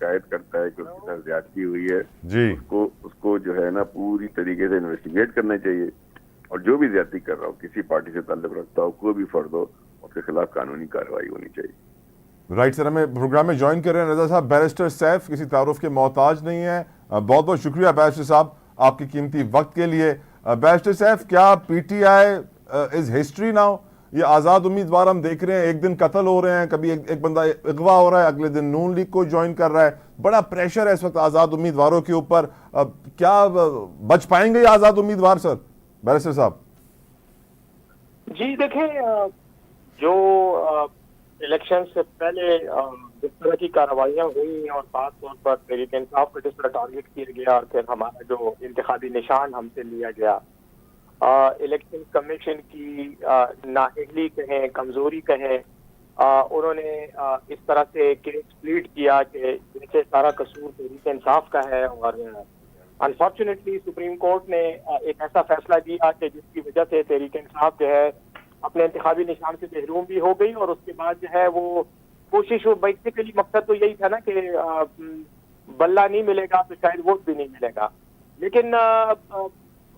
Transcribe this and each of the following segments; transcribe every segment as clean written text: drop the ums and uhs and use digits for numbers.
شکایت کرتا ہے کہ اس کے ساتھ زیادتی ہوئی ہے جی اس کو جو ہے نا پوری طریقے سے انویسٹیگیٹ کرنا چاہیے، اور جو بھی زیادتی کر رہا ہو، کسی پارٹی سے تعلق رکھتا ہو، کوئی بھی فرد ہو، اس کے خلاف قانونی کارروائی ہونی چاہیے۔ رائٹ سر، ہمیں پروگرام میں جوائن کر رہے ہیں رضا صاحب۔ بیرسٹر سیف کسی تعارف کے محتاج نہیں ہیں۔ بہت بہت شکریہ بیرسٹر صاحب آپ کی قیمتی وقت کے لیے۔ بیرسٹر سیف، کیا P T I is history now? یہ آزاد امیدوار ہم دیکھ رہے ہیں ایک دن قتل ہو رہے ہیں، کبھی ایک بندہ اغوا ہو رہا ہے، اگلے دن نون لیگ کو جوائن کر رہا ہے، بڑا پریشر ہے اس وقت آزاد امیدواروں کے اوپر۔ کیا بچ پائیں گے یہ آزاد امیدوار سر؟ بیرسٹر صاحب جی دیکھیں، جو الیکشن سے پہلے جس طرح کی کارروائیاں ہوئی اور خاص طور پر تحریک انصاف کو جس طرح ٹارگٹ کیا گیا اور پھر ہمارا جو انتخابی نشان ہم سے لیا گیا، الیکشن کمیشن کی نااہلی کہیں، کمزوری کہیں، انہوں نے اس طرح سے کیس پلیٹ کیا کہ جیسے سارا قصور تحریک انصاف کا ہے، اور انفارچونیٹلی سپریم کورٹ نے ایک ایسا فیصلہ دیا کہ جس کی وجہ سے تحریک انصاف جو ہے اپنے انتخابی نشان سے محروم بھی ہو گئی، اور اس کے بعد جو ہے وہ کوشش، بیسیکلی مقصد تو یہی تھا نا کہ بلہ نہیں ملے گا تو شاید ووٹ بھی نہیں ملے گا، لیکن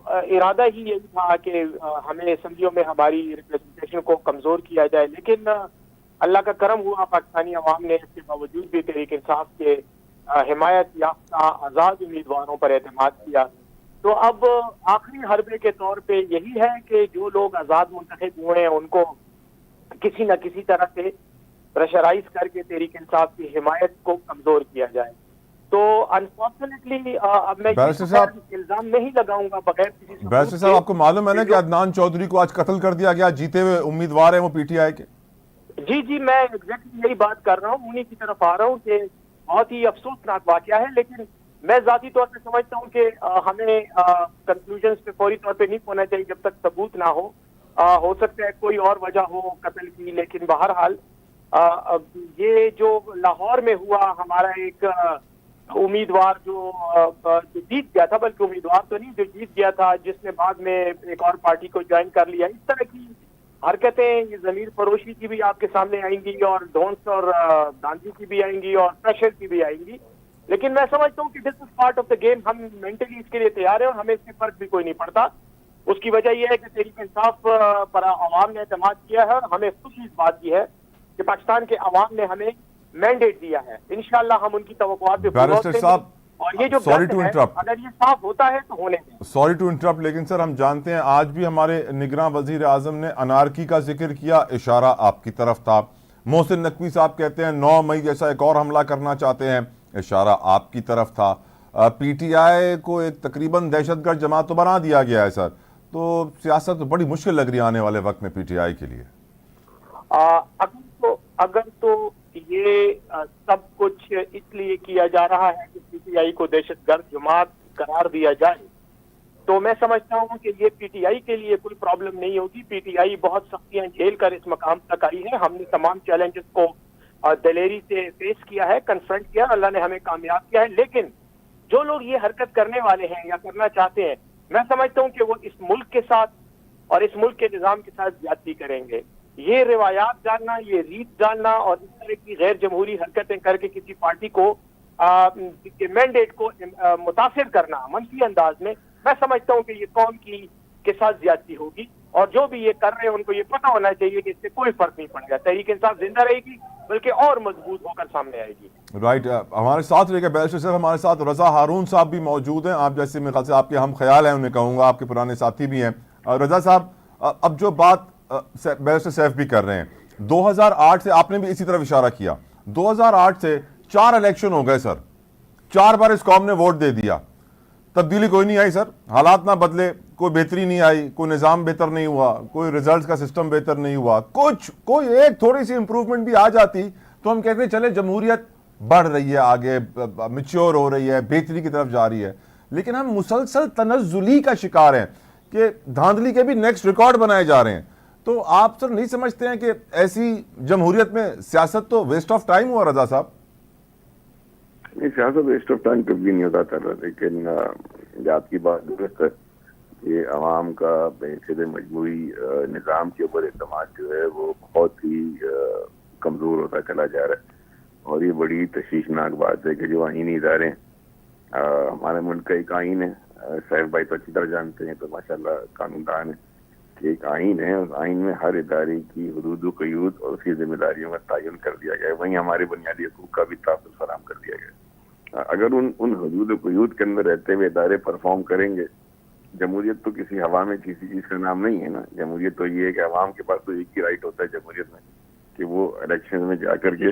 ارادہ ہی یہی تھا کہ ہمیں اسمبلیوں میں ہماری ریپرزنٹیشن کو کمزور کیا جائے، لیکن اللہ کا کرم ہوا، پاکستانی عوام نے اس کے باوجود بھی تحریک انصاف کے حمایت یافتہ آزاد امیدواروں پر اعتماد کیا۔ تو اب آخری حربے کے طور پہ یہی ہے کہ جو لوگ آزاد منتخب ہوئے ہیں ان کو کسی نہ کسی طرح سے پریشرائز کر کے تحریک انصاف کی حمایت کو کمزور کیا جائے۔ تو انفارچونیٹلی اب میں الزام نہیں لگاؤں گا بغیر کسی ثبوت بیرسٹر صاحب، آپ کو معلوم ہے نا کہ عدنان چودھری کو آج قتل کر دیا گیا، جیتے ہوئے امیدوار ہیں وہ پی ٹی آئی کے؟ جی میں ایگزیکٹلی یہی بات کر رہا ہوں، انہی کی طرف آ رہا ہوں کہ بہت ہی افسوسناک واقعہ ہے، لیکن میں ذاتی طور پہ سمجھتا ہوں کہ ہمیں کنکلوژنز پہ فوری طور پہ نہیں پہنچنا چاہیے جب تک ثبوت نہ ہو سکتا ہے کوئی اور وجہ ہو قتل کی، لیکن بہرحال یہ جو لاہور میں ہوا، ہمارا ایک امیدوار جو جیت گیا تھا، بلکہ امیدوار تو نہیں، جو جیت گیا تھا، جس نے بعد میں ایک اور پارٹی کو جوائن کر لیا، اس طرح کی حرکتیں یہ ضمیر فروشی کی بھی آپ کے سامنے آئیں گی، اور ڈھونس اور دھاندلی کی بھی آئیں گی، اور پریشر کی بھی آئیں گی، لیکن میں سمجھتا ہوں کہ this is part of the game, ہم مینٹلی اس کے لیے تیار ہیں اور ہمیں اس سے فرق بھی کوئی نہیں پڑتا۔ اس کی وجہ یہ ہے کہ تحریک انصاف پر عوام نے اعتماد کیا ہے، اور ہمیں خوشی اس بات کی ہے کہ پاکستان کے عوام نے ہمیں مینڈیٹ دیا ہے، انشاءاللہ ہم ان کی توقعات پہ پورا اتریں گے، اور یہ جو گند ہے اگر یہ صاف ہوتا ہے تو ہونے دیں۔ سوری ٹو انٹرپٹ، لیکن سر ہم جانتے ہیں آج بھی ہمارے نگراں وزیر اعظم نے انارکی کا ذکر کیا، اشارہ آپ کی طرف تھا۔ محسن نقوی صاحب کہتے ہیں 9 مئی جیسا ایک اور حملہ کرنا چاہتے ہیں، اشارہ آپ کی طرف تھا۔ پی ٹی آئی کو ایک تقریباً دہشت گرد جماعت تو بنا دیا گیا ہے سر، تو سیاست تو بڑی مشکل لگ رہی ہے آنے والے وقت میں پی ٹی آئی کے لیے۔ اگر تو یہ سب کچھ اس لیے کیا جا رہا ہے کہ پی ٹی آئی کو دہشت گرد جماعت قرار دیا جائے، تو میں سمجھتا ہوں کہ یہ پی ٹی آئی کے لیے کوئی پرابلم نہیں ہوگی۔ پی ٹی آئی بہت سختیاں جھیل کر اس مقام تک آئی ہے، ہم نے تمام چیلنجز کو دلیری سے فیس کیا ہے، کنفرنٹ کیا، اللہ نے ہمیں کامیاب کیا ہے، لیکن جو لوگ یہ حرکت کرنے والے ہیں یا کرنا چاہتے ہیں، میں سمجھتا ہوں کہ وہ اس ملک کے ساتھ اور اس ملک کے نظام کے ساتھ زیادتی کریں گے۔ یہ روایات جاننا، یہ ریت جاننا اور اس طرح کی غیر جمہوری حرکتیں کر کے کسی پارٹی کو مینڈیٹ کو متاثر کرنا منفی انداز میں سمجھتا ہوں کہ یہ قوم کے ساتھ زیادتی ہوگی، اور جو بھی یہ کر رہے ہیں ان کو یہ پتہ ہونا چاہیے کہ اس سے کوئی فرق نہیں پڑے گا، تحریک انصاف زندہ رہے گی بلکہ اور مضبوط ہو کر سامنے آئے گی۔ رائٹ، ہمارے ساتھ رہے گا بیرسٹر صاحب، ہمارے ساتھ رضا ہارون صاحب بھی موجود ہیں، آپ جیسے میرے خیال سے آپ کے ہم خیال ہیں، انہیں کہوں گا آپ کے پرانے ساتھی بھی ہیں۔ رضا صاحب، اب جو بات بیرسٹر سیف بھی کر رہے ہیں، 2008 سے آپ نے بھی اسی طرف اشارہ کیا، 2008 سے 4 الیکشن ہو گئے سر، 4 بار اس قوم نے ووٹ دے دیا، تبدیلی کوئی نہیں آئی سر، حالات نہ بدلے، کوئی بہتری نہیں آئی، کوئی نظام بہتر نہیں ہوا، کوئی ریزلٹس کا سسٹم بہتر نہیں ہوا، کوئی ایک تھوڑی سی امپروومنٹ بھی آ جاتی تو ہم کہتے ہیں چلے جمہوریت بڑھ رہی ہے، آگے میچور ہو رہی ہے، بہتری کی طرف جا رہی ہے، لیکن ہم مسلسل تنزلی کا شکار ہیں کہ دھاندلی کے بھی نیکسٹ ریکارڈ بنائے جا رہے ہیں۔ تو آپ سر نہیں سمجھتے ہیں کہ ایسی جمہوریت میں سیاست تو ویسٹ آف ٹائم ہوا؟ رضا صاحب نہیں، سیاست ویسٹ آف ٹائم کبھی نہیں ہوتا تھا، لیکن آپ کی بات درست ہے، یہ عوام کا بحیثیت مجموعی نظام کے اوپر اعتماد جو ہے وہ بہت ہی کمزور ہوتا چلا جا رہا ہے، اور یہ بڑی تشویشناک بات ہے کہ جو آئینی ادارے ہمارے ملک کا ایک آئین ہے, صاحب بھائی تو اچھی طرح جانتے ہیں, تو ماشاءاللہ قانون دان ہے کہ ایک آئین ہے, اس آئین میں ہر ادارے کی حدود و قیود اور اس کی ذمہ داریوں کا تعین کر دیا گیا ہے. وہیں ہمارے بنیادی حقوق کا بھی تحفظ فراہم کر دیا گیا ہے. اگر ان حدود و قیود کے اندر رہتے ہوئے ادارے پرفارم کریں گے, جمہوریت تو کسی ہوا میں کسی چیز کا نام نہیں ہے نا. جمہوریت تو یہ ہے کہ عوام کے پاس تو ایک ہی رائٹ ہوتا ہے جمہوریت میں کہ وہ الیکشن میں جا کر کے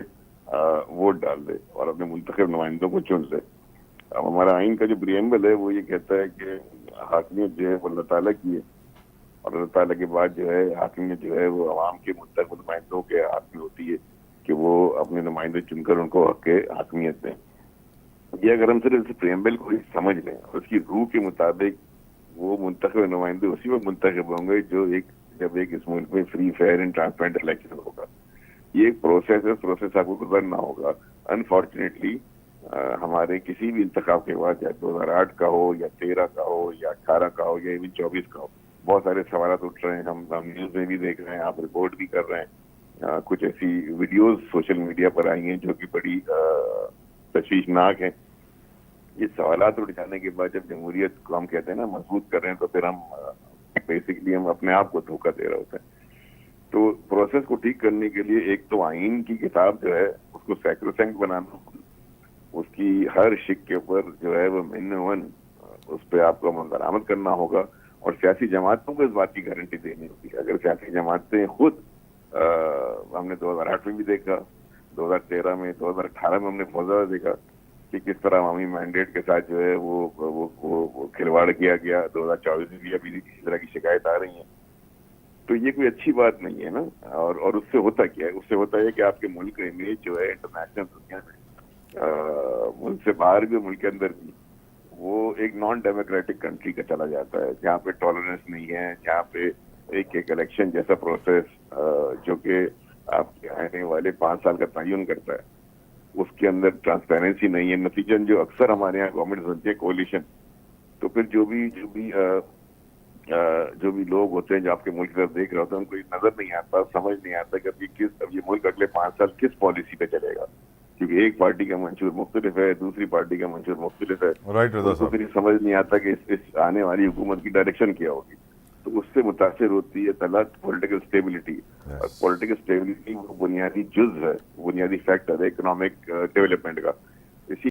ووٹ ڈال دے اور اپنے منتخب نمائندوں کو چن لے. اب ہمارا آئین کا جو پریمبل ہے وہ یہ کہتا ہے کہ حاکمیت جو ہے وہ اللہ تعالیٰ کی ہے, اور اللہ تعالیٰ کے بعد جو ہے حاکمیت جو ہے وہ عوام کے منتخب نمائندوں کے ہاتھ میں ہوتی ہے کہ وہ اپنے نمائندے چن کر ان کو حق حاکمیت دیں. یہ اگر ہم صرف اس پریمبل کو سمجھ لیں اور اس کی روح کے مطابق وہ منتخب نمائندے اسی وقت منتخب ہوں گے جب ایک اس ملک میں free fair and transparent election ہوگا. یہ ایک پروسیس ہے, پروسیس آپ کو گزرنا ہوگا. انفارچونیٹلی ہمارے کسی بھی انتخاب کے بعد, چاہے 2008 کا ہو یا 13 کا ہو یا 18 کا ہو یا ایون 24 کا ہو, بہت سارے سوالات اٹھ رہے ہیں. ہم نیوز میں بھی دیکھ رہے ہیں, آپ رپورٹ بھی کر رہے ہیں. کچھ ایسی ویڈیوز سوشل میڈیا پر آئی ہیں جو کہ بڑی تشویشناک ہیں. یہ سوالات اٹھ جانے کے بعد جب جمہوریت کو ہم کہتے ہیں نا مضبوط کر رہے ہیں, تو پھر ہم بیسکلی ہم اپنے آپ کو دھوکہ دے رہے ہوتے ہیں. تو پروسیس کو ٹھیک کرنے کے لیے ایک تو آئین کی کتاب جو ہے اس کو سیکروسینکٹ بنانا, اس کی ہر شک کے اوپر جو ہے وہ من اس پہ آپ کو عمل درآمد کرنا ہوگا, اور سیاسی جماعتوں کو اس بات کی گارنٹی دینی ہوگی. اگر سیاسی جماعتیں خود ہم نے 2008 میں بھی دیکھا, 2013 میں, 2018 میں ہم نے بہت زیادہ دیکھا کہ کس طرح عوامی مینڈیٹ کے ساتھ جو ہے وہ کھلواڑ کیا گیا. 2024 میں بھی ابھی کسی طرح کی شکایت آ رہی ہیں. تو یہ کوئی اچھی بات نہیں ہے نا. اور اس سے ہوتا کیا ہے, اس سے ہوتا ہے کہ آپ کے ملک کا امیج جو ہے انٹرنیشنل دنیا میں, ملک سے باہر بھی ملک کے اندر بھی, وہ ایک نان ڈیموکریٹک کنٹری کا چلا جاتا ہے, جہاں پہ ٹالرنس نہیں ہے, جہاں پہ ایک الیکشن جیسا پروسیس جو کہ آپ کے آنے والے 5 سال کا تعین کرتا ہے, اس کے اندر ٹرانسپیرنسی نہیں ہے. نتیجن جو اکثر ہمارے یہاں گورنمنٹ سنتی ہے کولیشن, تو پھر جو بھی لوگ ہوتے ہیں جو آپ کے ملک کی طرف دیکھ رہے ہوتے ہیں, ان کو یہ نظر نہیں آتا, سمجھ نہیں آتا کہ اب یہ ملک اگلے 5 سال کس پالیسی پہ چلے گا, کیونکہ ایک پارٹی کا منشور مختلف ہے, دوسری پارٹی کا منشور مختلف ہے. رضا صاحب, پھر سمجھ نہیں آتا کہ اس آنے والی حکومت کی ڈائریکشن کیا ہوگی. تو اس سے متاثر ہوتی ہے طلعت پولیٹیکل اسٹیبلٹی. اور پولیٹیکل اسٹیبلٹی وہ بنیادی جز ہے, بنیادی فیکٹر ہے اکنامک ڈیولپمنٹ کا.